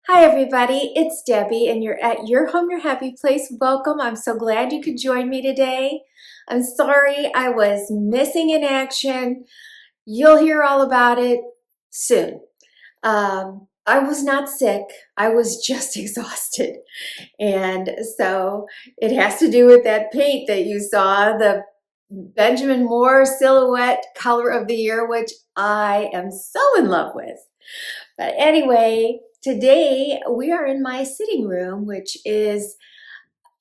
Hi everybody, it's Debbie and you're at Your Home, Your Happy Place. Welcome. I'm so glad you could join me today. I'm sorry I was missing in action. You'll hear all about it soon. I was not sick. I was just exhausted. And so it has to do with that paint that you saw, the Benjamin Moore Silhouette Color of the Year, which I am so in love with. But anyway, today we are in my sitting room, which is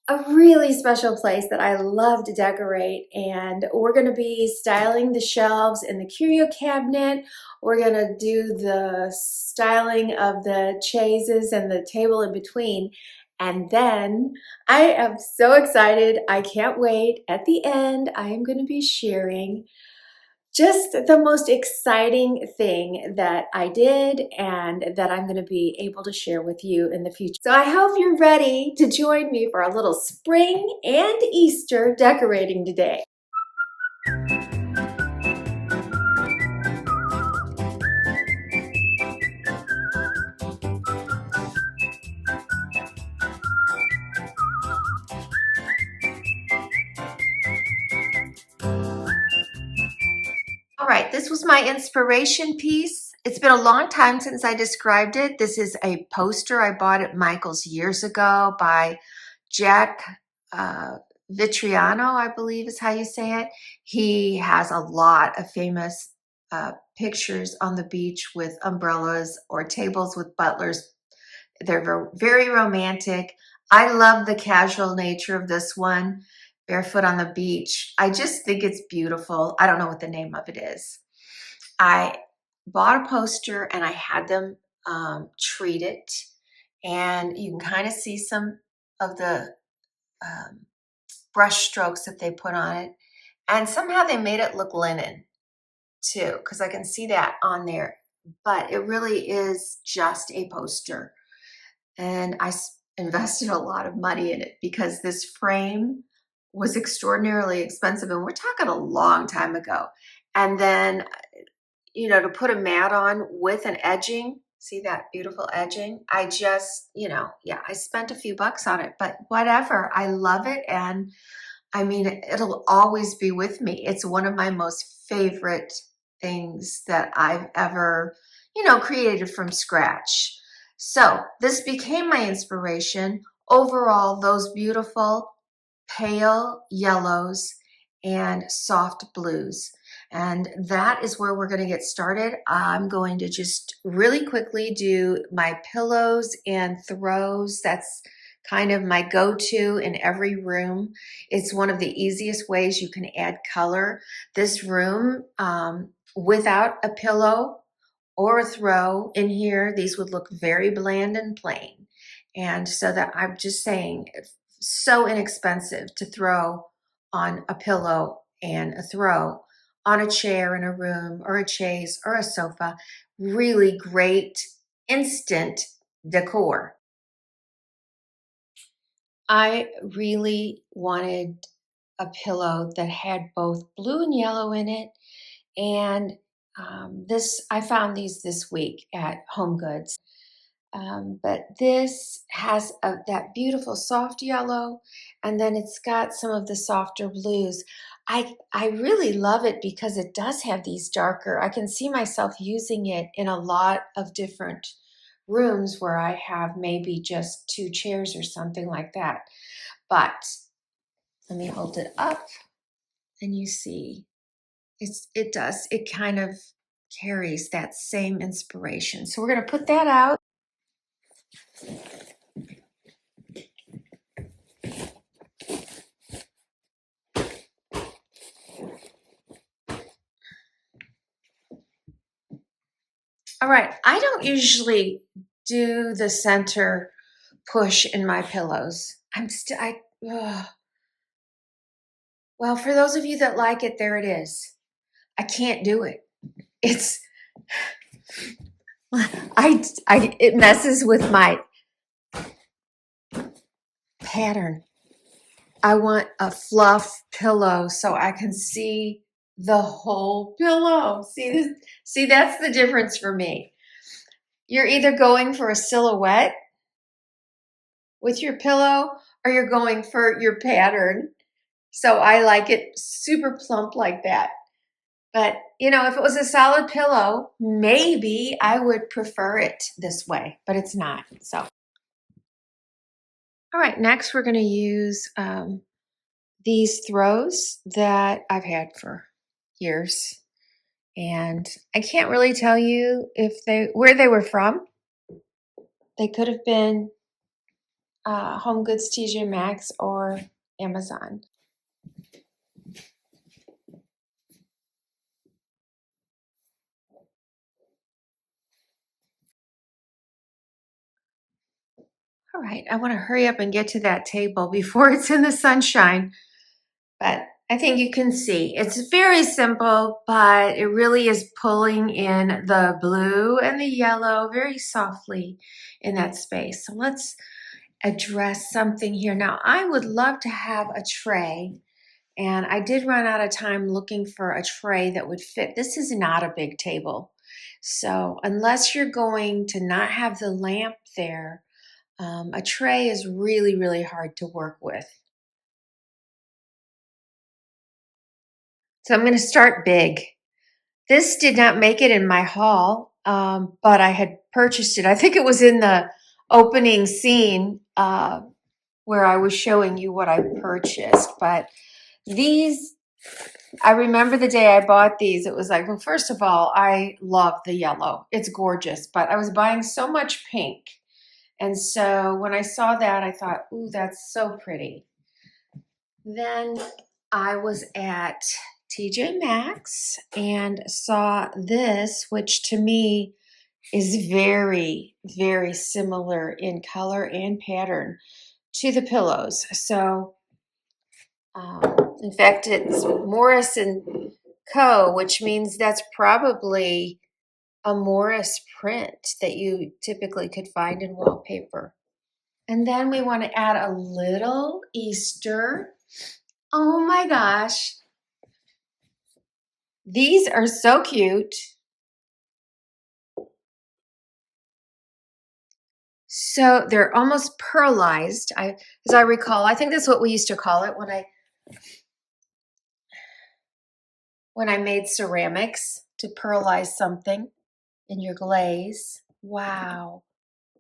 a really special place that I love to decorate. And we're going to be styling the shelves in the Curio cabinet. We're going to do the styling of the chaises and the table in between. And then I am so excited. I can't wait. At the end, I am going to be sharing just the most exciting thing that I did and that I'm going to be able to share with you in the future. So I hope you're ready to join me for a little spring and Easter decorating today. All right, this was my inspiration piece. It's been a long time since I described it. This is a poster I bought at Michael's years ago by Jack Vitriano, I believe is how you say it. He has a lot of famous pictures on the beach with umbrellas or tables with butlers. They're very romantic. I love the casual nature of this one, barefoot on the beach. I just think it's beautiful. I don't know what the name of it is. I bought a poster and I had them treat it. And you can kind of see some of the brush strokes that they put on it. And somehow they made it look linen too, because I can see that on there. But it really is just a poster. And I invested a lot of money in it because this frame was extraordinarily expensive. And we're talking a long time ago. And then, to put a mat on with an edging, see that beautiful edging? I just, I spent a few bucks on it, but whatever. I love it. And I mean, it'll always be with me. It's one of my most favorite things that I've ever, created from scratch. So this became my inspiration. Overall, those beautiful pale yellows and soft blues. And that is where we're going to get started. I'm going to just really quickly do my pillows and throws. That's kind of my go-to in every room. It's one of the easiest ways you can add color. This room, without a pillow or a throw in here, these would look very bland and plain. And so that I'm just saying, so inexpensive to throw on a pillow and a throw on a chair in a room or a chaise or a sofa. Really great instant decor. I really wanted a pillow that had both blue and yellow in it. And I found these this week at Home Goods. But this has that beautiful soft yellow, and then it's got some of the softer blues. I really love it because it does have these darker. I can see myself using it in a lot of different rooms where I have maybe just two chairs or something like that. But let me hold it up, and you see it kind of carries that same inspiration. So we're going to put that out. All right, I don't usually do the center push in my pillows. Well, for those of you that like it, there it is. I can't do it. It's, it messes with my pattern. I want a fluff pillow so I can see the whole pillow. See this? See, that's the difference for me. You're either going for a silhouette with your pillow or you're going for your pattern. So I like it super plump like that. But, if it was a solid pillow, maybe I would prefer it this way, but it's not. So, all right, next we're going to use these throws that I've had for years. And I can't really tell you where they were from. They could have been Home Goods, TJ Maxx, or Amazon. All right, I want to hurry up and get to that table before it's in the sunshine. But I think you can see it's very simple, but it really is pulling in the blue and the yellow very softly in that space. So let's address something here. Now, I would love to have a tray, and I did run out of time looking for a tray that would fit. This is not a big table. So unless you're going to not have the lamp there, a tray is really, really hard to work with. So I'm going to start big. This did not make it in my haul, but I had purchased it. I think it was in the opening scene where I was showing you what I purchased. But these, I remember the day I bought these. It was like, well, first of all, I love the yellow. It's gorgeous. But I was buying so much pink. And so when I saw that, I thought, ooh, that's so pretty. Then I was at TJ Maxx and saw this, which to me is very, very similar in color and pattern to the pillows. So, in fact, it's Morris and Co., which means that's probably a Morris print that you typically could find in wallpaper. And then we want to add a little Easter. Oh my gosh. These are so cute. So they're almost pearlized. As I recall, I think that's what we used to call it when I made ceramics, to pearlize something in your glaze. Wow.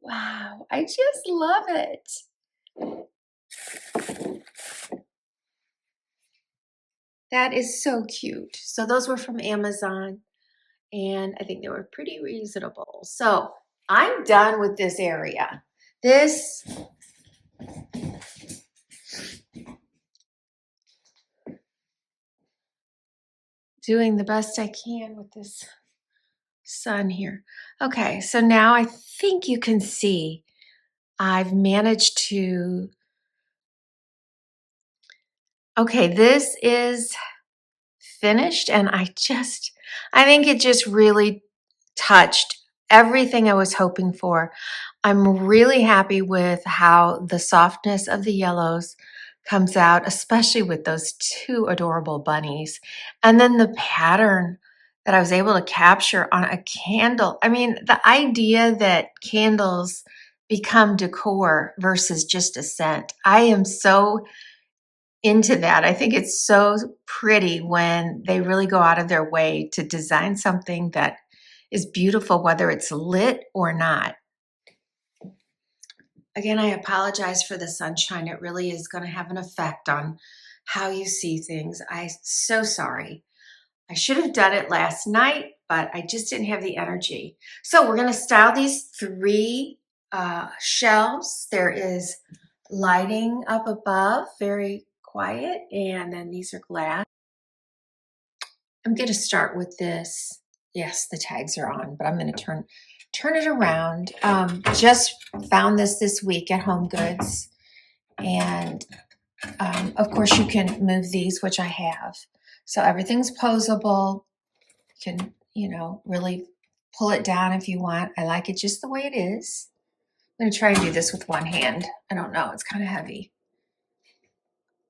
Wow. I just love it. That is so cute. So those were from Amazon, and I think they were pretty reasonable. So I'm done with this area. Doing the best I can with this sun here. Okay, so now I think you can see I've managed to, okay, this is finished, and I think it just really touched everything I was hoping for. I'm really happy with how the softness of the yellows comes out, especially with those two adorable bunnies. And then the pattern that I was able to capture on a candle. I mean, the idea that candles become decor versus just a scent. I am so into that. I think it's so pretty when they really go out of their way to design something that is beautiful, whether it's lit or not. Again, I apologize for the sunshine. It really is going to have an effect on how you see things. I'm so sorry. I should have done it last night, but I just didn't have the energy. So we're going to style these three shelves. There is lighting up above, very quiet, and then these are glass. I'm going to start with this. Yes, the tags are on, but I'm going to turn it around. Just found this week at Home Goods, and of course you can move these, which I have. So everything's posable. You can, really pull it down if you want. I like it just the way it is. I'm going to try and do this with one hand. I don't know. It's kind of heavy.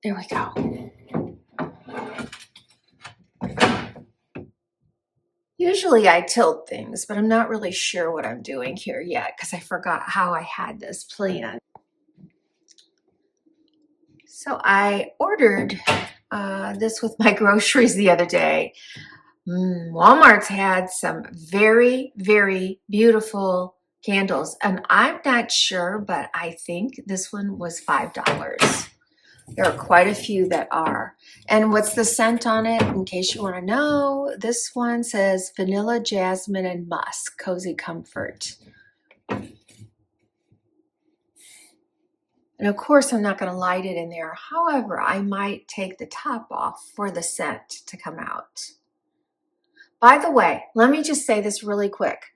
There we go. Usually I tilt things, but I'm not really sure what I'm doing here yet because I forgot how I had this planned. So I ordered this with my groceries the other day. Walmart's had some very, very beautiful candles, and I'm not sure, but I think this one was $5. There are quite a few that are. And what's the scent on it, in case you want to know? This one says vanilla, jasmine, and musk, cozy comfort. And of course, I'm not going to light it in there. However, I might take the top off for the scent to come out. By the way, let me just say this really quick.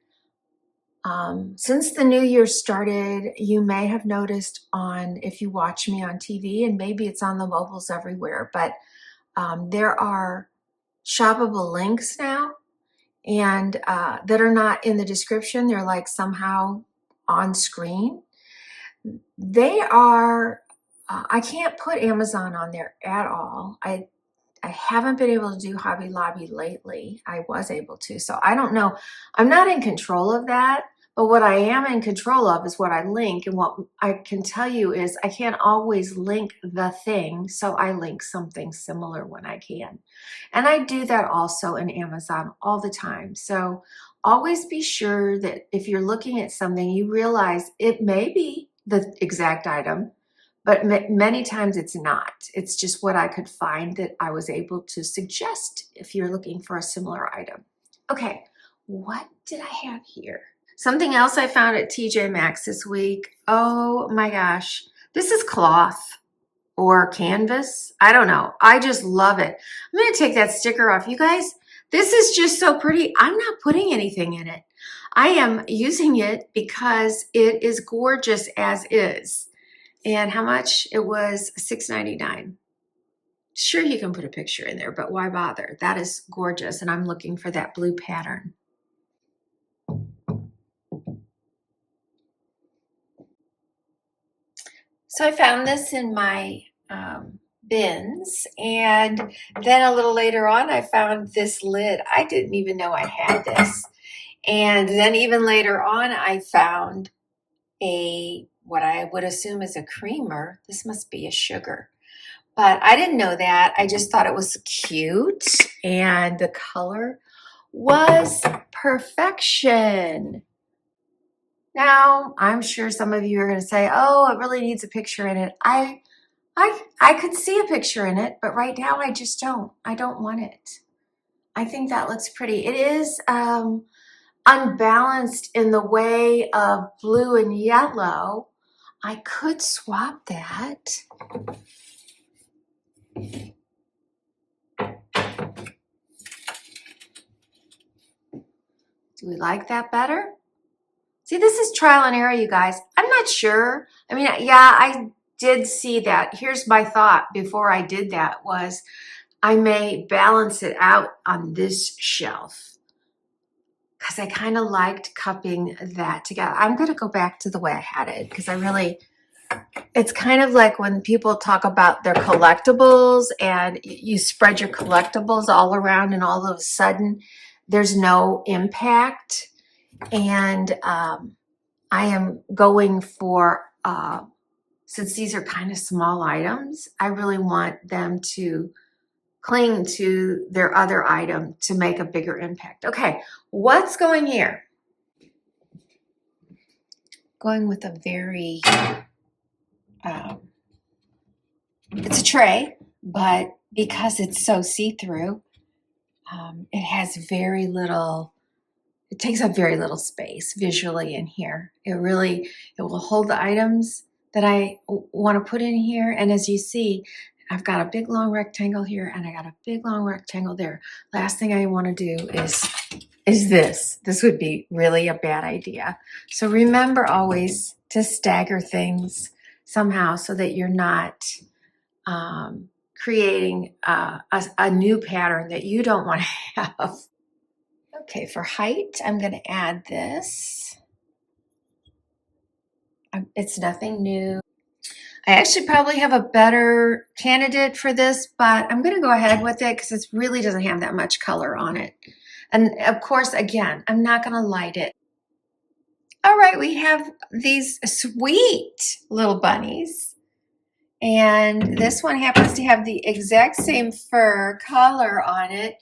Since the new year started, you may have noticed if you watch me on TV, and maybe it's on the mobiles everywhere, but there are shoppable links now, and that are not in the description. They're like somehow on screen. They are, I can't put Amazon on there at all. I haven't been able to do Hobby Lobby lately. I was able to, so I don't know. I'm not in control of that, but what I am in control of is what I link. And what I can tell you is I can't always link the thing, so I link something similar when I can. And I do that also in Amazon all the time. So always be sure that if you're looking at something, you realize it may be the exact item, but many times it's not. It's just what I could find that I was able to suggest if you're looking for a similar item. Okay, what did I have here? Something else I found at TJ Maxx this week. Oh my gosh. This is cloth or canvas. I don't know. I just love it. I'm going to take that sticker off. You guys, this is just so pretty. I'm not putting anything in it. I am using it because it is gorgeous as is. And how much? It was $6.99. Sure, you can put a picture in there, but why bother? That is gorgeous, and I'm looking for that blue pattern. So I found this in my bins, and then a little later on, I found this lid. I didn't even know I had this. And then even later on, I found what I would assume is a creamer. This must be a sugar, but I didn't know that. I just thought it was cute, and the color was perfection. Now, I'm sure some of you are going to say, oh, it really needs a picture in it. I could see a picture in it, but right now I just don't. I don't want it. I think that looks pretty. It is unbalanced in the way of blue and yellow. I could swap that. Do we like that better? See, this is trial and error, you guys. I'm not sure. I mean, yeah, I did see that. Here's my thought before I did that was I may balance it out on this shelf because I kind of liked cupping that together. I'm going to go back to the way I had it because it's kind of like when people talk about their collectibles and you spread your collectibles all around and all of a sudden there's no impact. And I am going for, since these are kind of small items, I really want them to cling to their other item to make a bigger impact. Okay, what's going here? Going with a very, it's a tray, but because it's so see-through, it has very little, it takes up very little space visually in here. It will hold the items that I want to put in here. And as you see, I've got a big long rectangle here and I got a big long rectangle there. Last thing I want to do is this. This would be really a bad idea. So remember always to stagger things somehow so that you're not creating a new pattern that you don't want to have. Okay, for height, I'm going to add this. It's nothing new. I actually probably have a better candidate for this, but I'm going to go ahead with it because it really doesn't have that much color on it. And of course, again, I'm not going to light it. All right, we have these sweet little bunnies. And this one happens to have the exact same fur color on it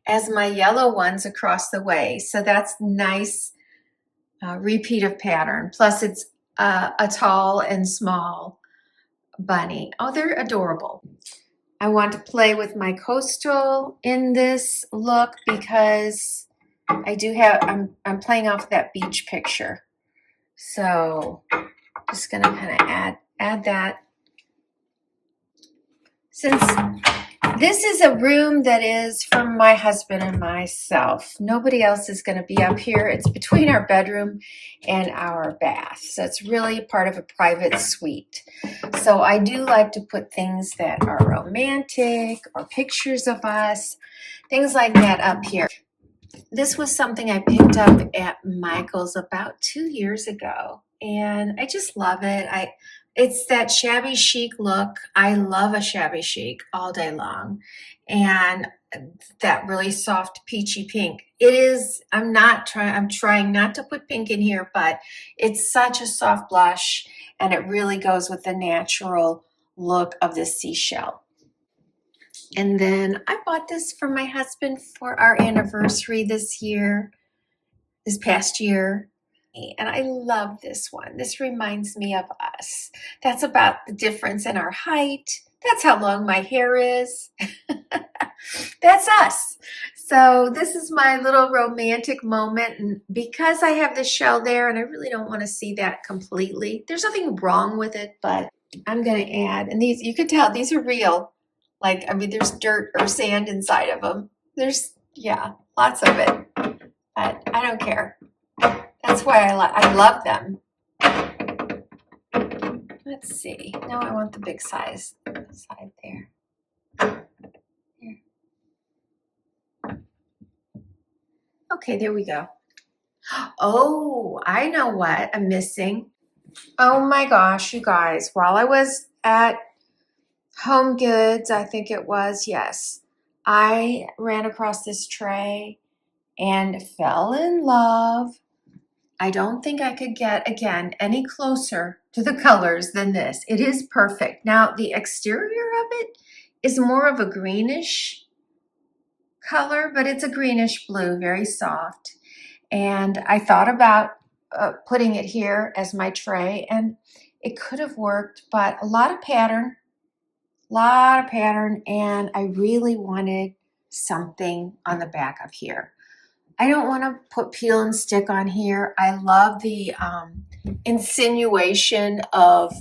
as my yellow ones across the way. So that's nice repeat of pattern. Plus it's a tall and small bunny. Oh, they're adorable. I want to play with my coastal in this look because I do have, I'm playing off that beach picture. So just gonna kind of add that. Since this is a room that is for my husband and myself, nobody else is going to be up here. It's between our bedroom and our bath. So it's really part of a private suite. So I do like to put things that are romantic or pictures of us, things like that up here. This was something I picked up at Michael's about 2 years ago, and I just love it. It's that shabby chic look. I love a shabby chic all day long, and that really soft peachy pink. It is. I'm trying not to put pink in here, but it's such a soft blush, and it really goes with the natural look of this seashell. And then I bought this for my husband for our anniversary this past year. And I love this one. This reminds me of us. That's about the difference in our height. That's how long my hair is. That's us. So this is my little romantic moment. And because I have the shell there and I really don't want to see that completely, there's nothing wrong with it, but I'm going to add, and these, you can tell these are real. Like, I mean, there's dirt or sand inside of them. Yeah, lots of it. But I don't care. That's why I love them. Let's see. Now I want the big size side there. Here. Okay, there we go. Oh, I know what I'm missing. Oh my gosh, you guys. While I was at Home Goods, I think it was, yes, I ran across this tray and fell in love. I don't think I could get, again, any closer to the colors than this. It is perfect. Now, the exterior of it is more of a greenish color, but it's a greenish blue, very soft. And I thought about putting it here as my tray, and it could have worked, but a lot of pattern, and I really wanted something on the back of here. I don't want to put peel and stick on here. I love the insinuation of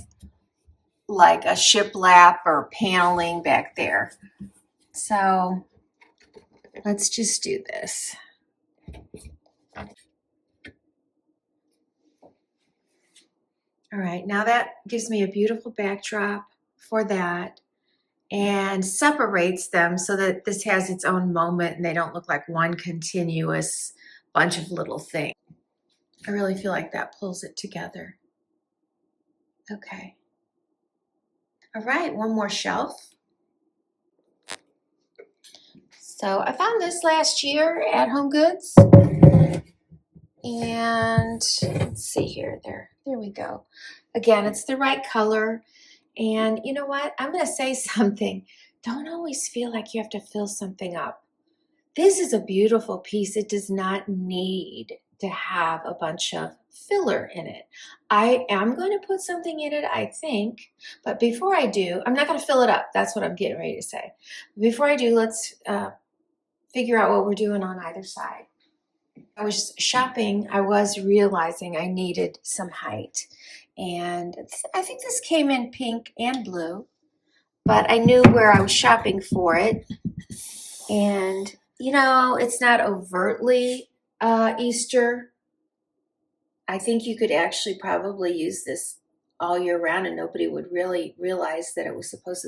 like a shiplap or paneling back there. So let's just do this. All right, now that gives me a beautiful backdrop for that and separates them so that this has its own moment and they don't look like one continuous bunch of little things. I really feel like that pulls it together. Okay. All right, one more shelf. So I found this last year at Home Goods. And let's see here, there we go. Again, it's the right color. And you know what? I'm going to say something. Don't always feel like you have to fill something up. This is a beautiful piece. It does not need to have a bunch of filler in it. I am going to put something in it, I think, but before I do, I'm not going to fill it up. That's what I'm getting ready to say. Before I do, let's figure out what we're doing on either side. I was shopping, I was realizing I needed some height. And I think this came in pink and blue, but I knew where I was shopping for it. And, you know, it's not overtly Easter. I think you could actually probably use this all year round and nobody would really realize that it was supposed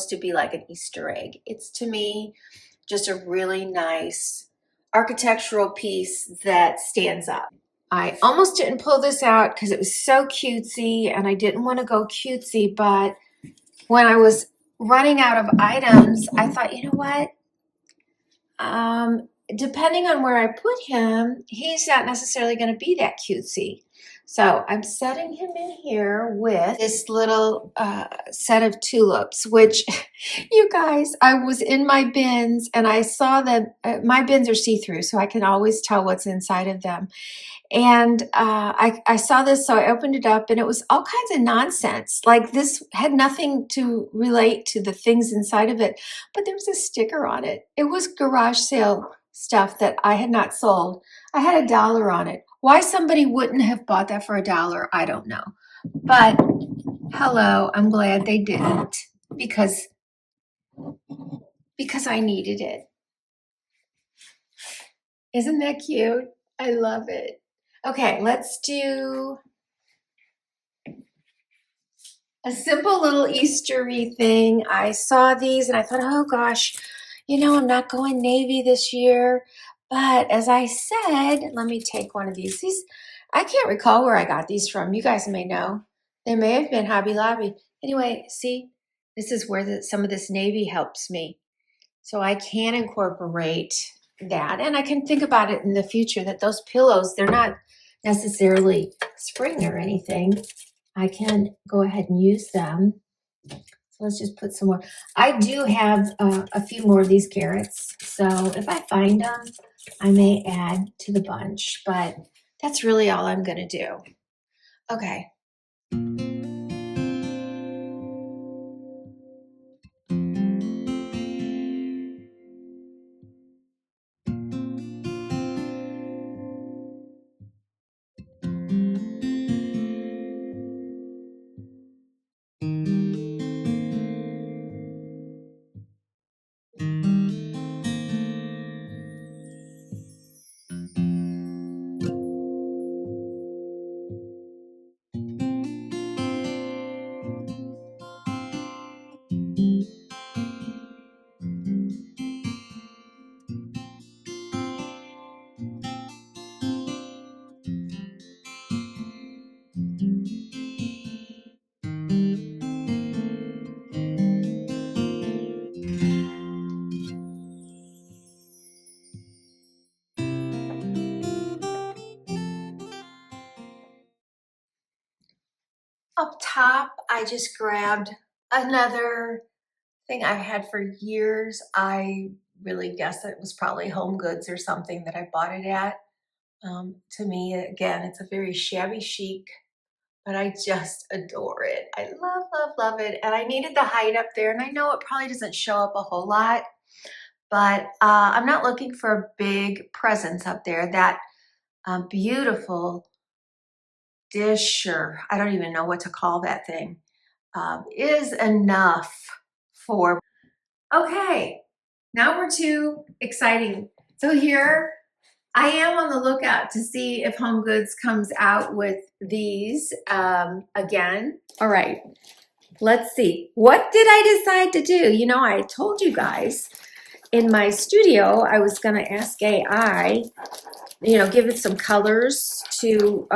to be like an Easter egg. It's, to me, just a really nice architectural piece that stands up. I almost didn't pull this out because it was so cutesy and I didn't want to go cutesy, but when I was running out of items, I thought, you know what? depending on where I put him, he's not necessarily going to be that cutesy. So I'm setting him in here with this little set of tulips, which you guys, I was in my bins and I saw that my bins are see-through, so I can always tell what's inside of them. And I saw this, so I opened it up, and it was all kinds of nonsense. Like, this had nothing to relate to the things inside of it, but there was a sticker on it. It was garage sale stuff that I had not sold. I had $1 on it. Why somebody wouldn't have bought that for $1, I don't know. But hello, I'm glad they didn't, because I needed it. Isn't that cute? I love it. Okay, let's do a simple little Eastery thing. I saw these and I thought, oh gosh, you know, I'm not going navy this year. But as I said, let me take one of these. I can't recall where I got these from. You guys may know. They may have been Hobby Lobby. Anyway, see, this is where some of this navy helps me. So I can incorporate that. And I can think about it in the future that those pillows, they're not necessarily spring or anything. I can go ahead and use them. So let's just put some more. I do have a few more of these carrots. So if I find them, I may add to the bunch. But that's really all I'm going to do. Okay. Up top, I just grabbed another thing I've had for years. I really guess it was probably Home Goods or something that I bought it at. To me, again, it's a very shabby chic, but I just adore it. I love, love, love it. And I needed the height up there, and I know it probably doesn't show up a whole lot, but I'm not looking for a big presence up there. That beautiful dish, or I don't even know what to call that thing, is enough for. Okay, now we're to exciting. So here I am on the lookout to see if Home Goods comes out with these again. All right, let's see. What did I decide to do? You know, I told you guys in my studio I was going to ask AI, you know, give it some colors to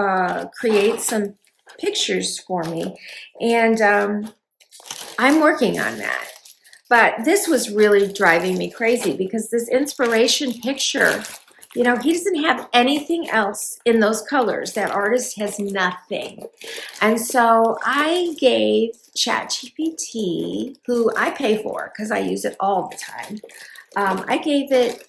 create some pictures for me. And I'm working on that. But this was really driving me crazy because this inspiration picture, you know, he doesn't have anything else in those colors. That artist has nothing. And so I gave ChatGPT, who I pay for because I use it all the time, I gave it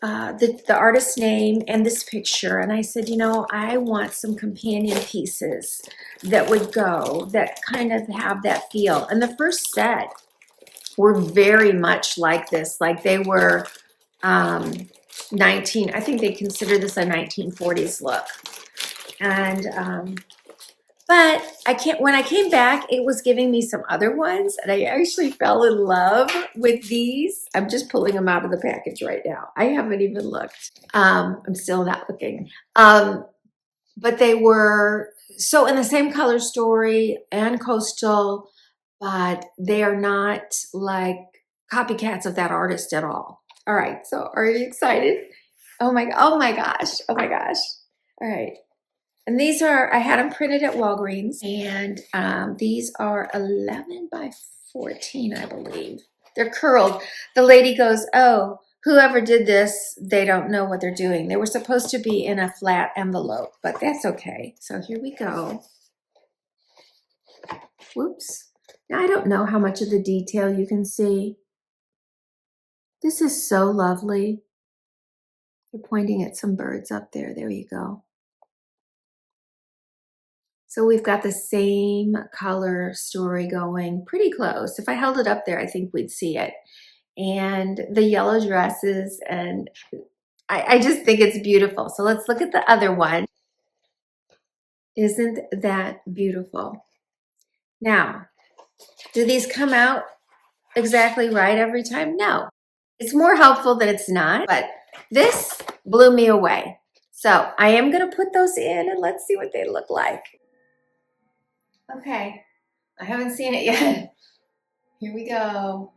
the artist's name and this picture, and I said, you know, I want some companion pieces that would go, that kind of have that feel. And the first set were very much like this, like they were I think they consider this a 1940s look. And but when I came back, it was giving me some other ones, and I actually fell in love with these. I'm just pulling them out of the package right now. I haven't even looked. I'm still not looking. But they were so in the same color story and coastal, but they are not like copycats of that artist at all. All right, so are you excited? Oh my gosh, oh my gosh. All right. And these are, I had them printed at Walgreens, and these are 11 by 14, I believe. They're curled. The lady goes, oh, whoever did this, they don't know what they're doing. They were supposed to be in a flat envelope, but that's okay. So here we go. Whoops. Now I don't know how much of the detail you can see. This is so lovely. You're pointing at some birds up there. There you go. So we've got the same color story going pretty close. If I held it up there, I think we'd see it. And the yellow dresses, and I just think it's beautiful. So let's look at the other one. Isn't that beautiful? Now, do these come out exactly right every time? No. It's more helpful than it's not, but this blew me away. So I am going to put those in and let's see what they look like. Okay, I haven't seen it yet. Here we go.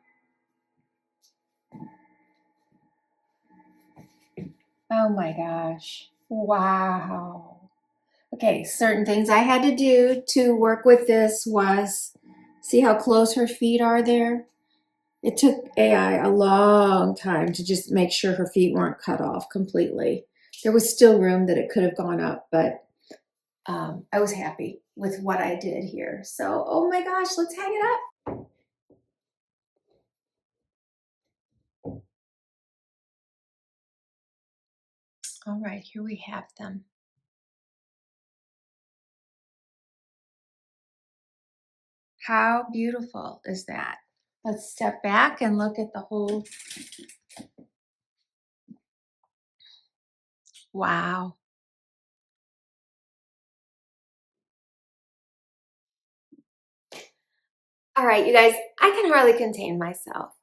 Oh my gosh. Wow. Okay, certain things I had to do to work with this was, see how close her feet are there? It took AI a long time to just make sure her feet weren't cut off completely. There was still room that it could have gone up, but I was happy with what I did here. So, oh my gosh, let's hang it up. All right, here we have them. How beautiful is that? Let's step back and look at the whole. Wow. All right, you guys, I can hardly contain myself.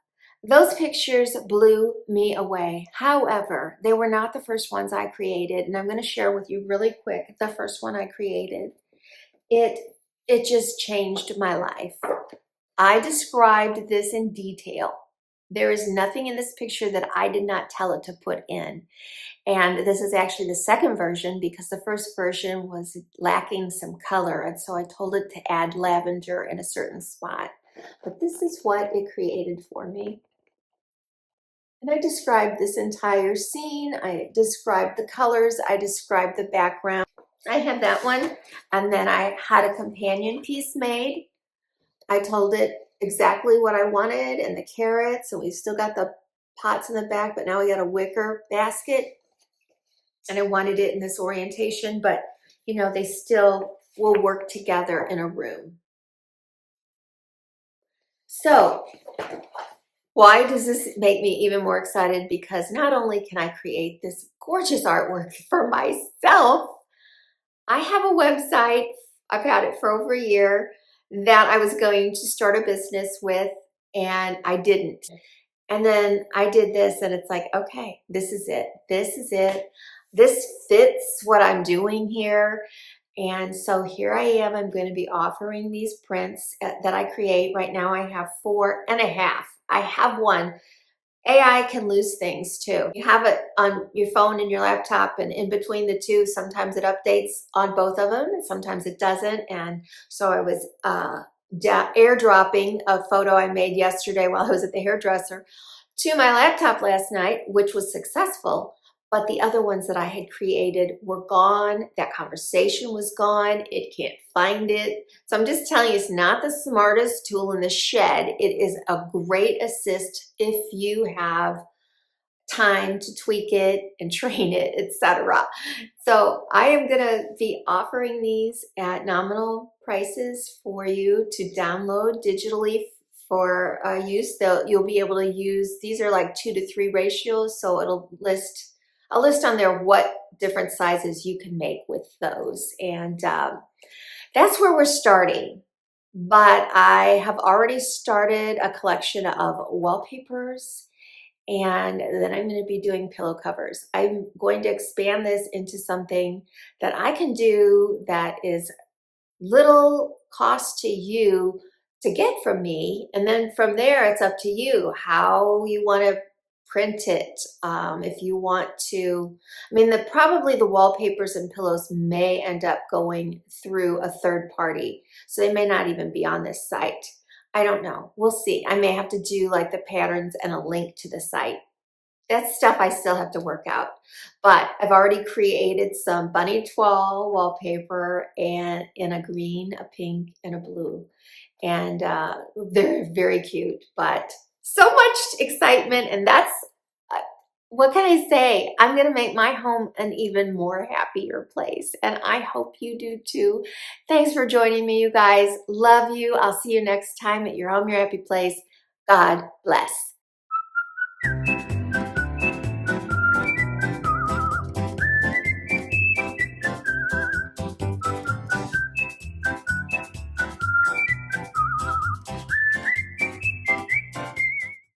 Those pictures blew me away. However, they were not the first ones I created, and I'm going to share with you really quick the first one I created. It just changed my life. I described this in detail. There is nothing in this picture that I did not tell it to put in. And this is actually the second version because the first version was lacking some color. And so I told it to add lavender in a certain spot. But this is what it created for me. And I described this entire scene. I described the colors. I described the background. I had that one. And then I had a companion piece made. I told it exactly what I wanted and the carrots. And we still got the pots in the back, but now we got a wicker basket. And I wanted it in this orientation, but you know, they still will work together in a room. So why does this make me even more excited? Because not only can I create this gorgeous artwork for myself, I have a website. I've had it for over a year that I was going to start a business with, and I didn't. And then I did this, and it's like, okay, this is it. This is it. This fits what I'm doing here. And so here I am. I'm going to be offering these prints that I create. Right now I have 4.5. I have one. AI can lose things too. You have it on your phone and your laptop, and in between the two, sometimes it updates on both of them and sometimes it doesn't. And so I was airdropping a photo I made yesterday while I was at the hairdresser to my laptop last night, which was successful. But the other ones that I had created were gone. That conversation was gone. It can't find it. So I'm just telling you, it's not the smartest tool in the shed. It is a great assist if you have time to tweak it and train it, etc. So I am going to be offering these at nominal prices for you to download digitally for use. You'll be able to use, these are like 2:3 ratios, so it'll list a list on there what different sizes you can make with those. And that's where we're starting. But I have already started a collection of wallpapers, and then I'm going to be doing pillow covers. I'm going to expand this into something that I can do that is little cost to you to get from me. And then from there, it's up to you how you want to print it. If you want to, I mean, probably the wallpapers and pillows may end up going through a third party. So they may not even be on this site. I don't know. We'll see. I may have to do like the patterns and a link to the site. That's stuff I still have to work out. But I've already created some bunny toile wallpaper and in a green, a pink, and a blue. And they're very cute, but so much excitement. And that's, uh, what can I say? I'm going to make my home an even more happier place. And I hope you do too. Thanks for joining me, you guys. Love you. I'll see you next time at your home, your happy place. God bless.